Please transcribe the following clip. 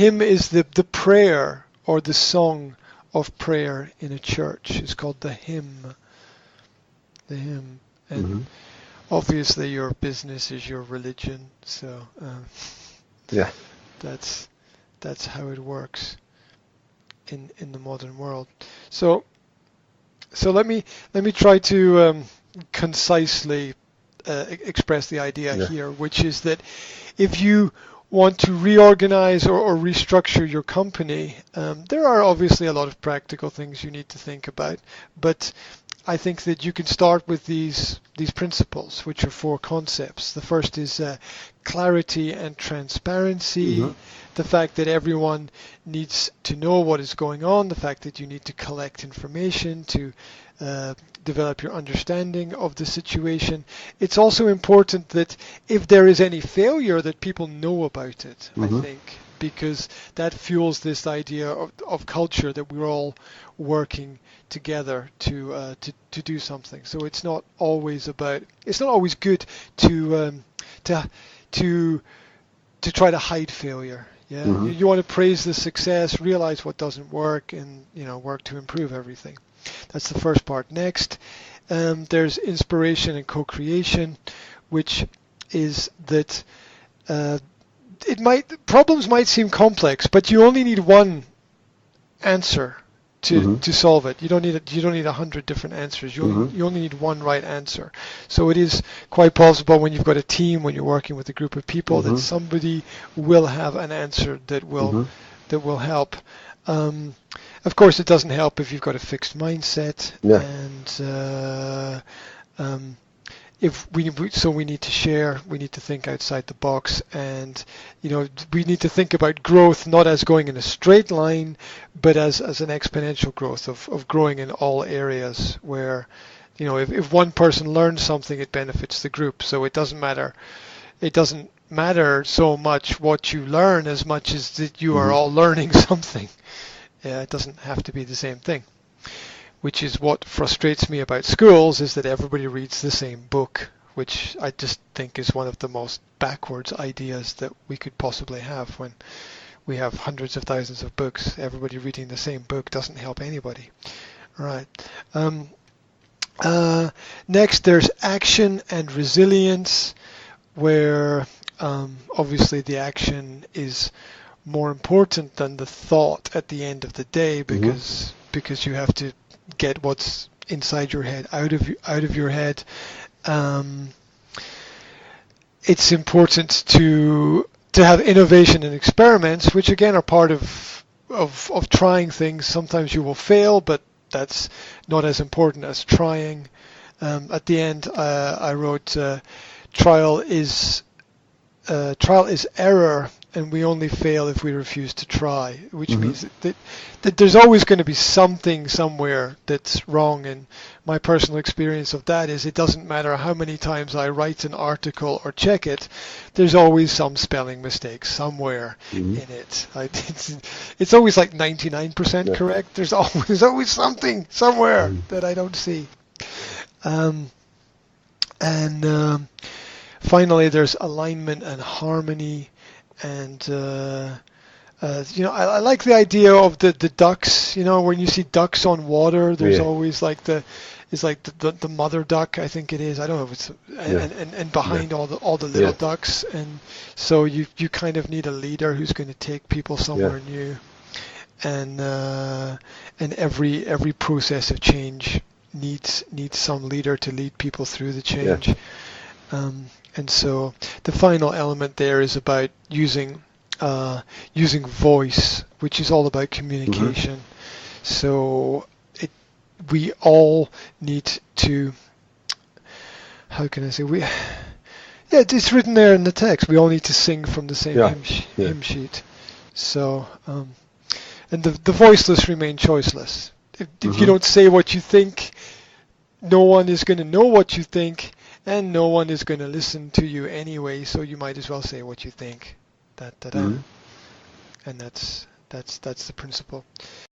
hymn is the prayer or the song of prayer in a church. It's called the hymn. The hymn. And obviously your business is your religion, so that's how it works in the modern world. So let me try to concisely express the idea here, which is that if you want to reorganize or restructure your company, there are obviously a lot of practical things you need to think about, but I think that you can start with these principles, which are 4 concepts. The first is clarity and transparency, the fact that everyone needs to know what is going on, the fact that you need to collect information to develop your understanding of the situation. It's also important that if there is any failure, that people know about it, I think, because that fuels this idea of culture, that we're all working together to do something. So it's not always good to try to hide failure. Yeah, you want to praise the success, realize what doesn't work, and work to improve everything. That's the first part. Next, there's inspiration and co-creation, which is that problems might seem complex, but you only need one answer to solve it. You don't need 100 different answers. You only need one right answer. So it is quite possible when you've got a team, when you're working with a group of people, that somebody will have an answer that will help. Of course, it doesn't help if you've got a fixed mindset, and if we need to share, we need to think outside the box, and we need to think about growth not as going in a straight line, but as an exponential growth of growing in all areas where, if one person learns something, it benefits the group. So it doesn't matter so much what you learn as much as that you are all learning something. Yeah, it doesn't have to be the same thing, which is what frustrates me about schools, is that everybody reads the same book, which I just think is one of the most backwards ideas that we could possibly have. When we have hundreds of thousands of books, everybody reading the same book doesn't help anybody. All right. Next, there's action and resilience, where obviously the action is more important than the thought at the end of the day, because you have to get what's inside your head out of your head. It's important to have innovation and experiments, which again are part of trying things. Sometimes you will fail, but that's not as important as trying. At the end, I wrote, trial is error, and we only fail if we refuse to try, which means that there's always going to be something somewhere that's wrong. And my personal experience of that is, it doesn't matter how many times I write an article or check it, there's always some spelling mistake somewhere in it. It's always like 99% correct. There's always something somewhere that I don't see. Finally, there's alignment and harmony, and I like the idea of the ducks. When you see ducks on water, there's always like the mother duck, I think it is. I don't know if it's and behind all the little ducks, and so you kind of need a leader who's going to take people somewhere new, and every process of change needs some leader to lead people through the change. And so the final element there is about using voice, which is all about communication. So we all need to, how can I say, it's written there in the text. We all need to sing from the same hymn sheet. So, and the voiceless remain choiceless. If you don't say what you think, no one is going to know what you think, and no one is going to listen to you anyway, so you might as well say what you think. And that's the principle.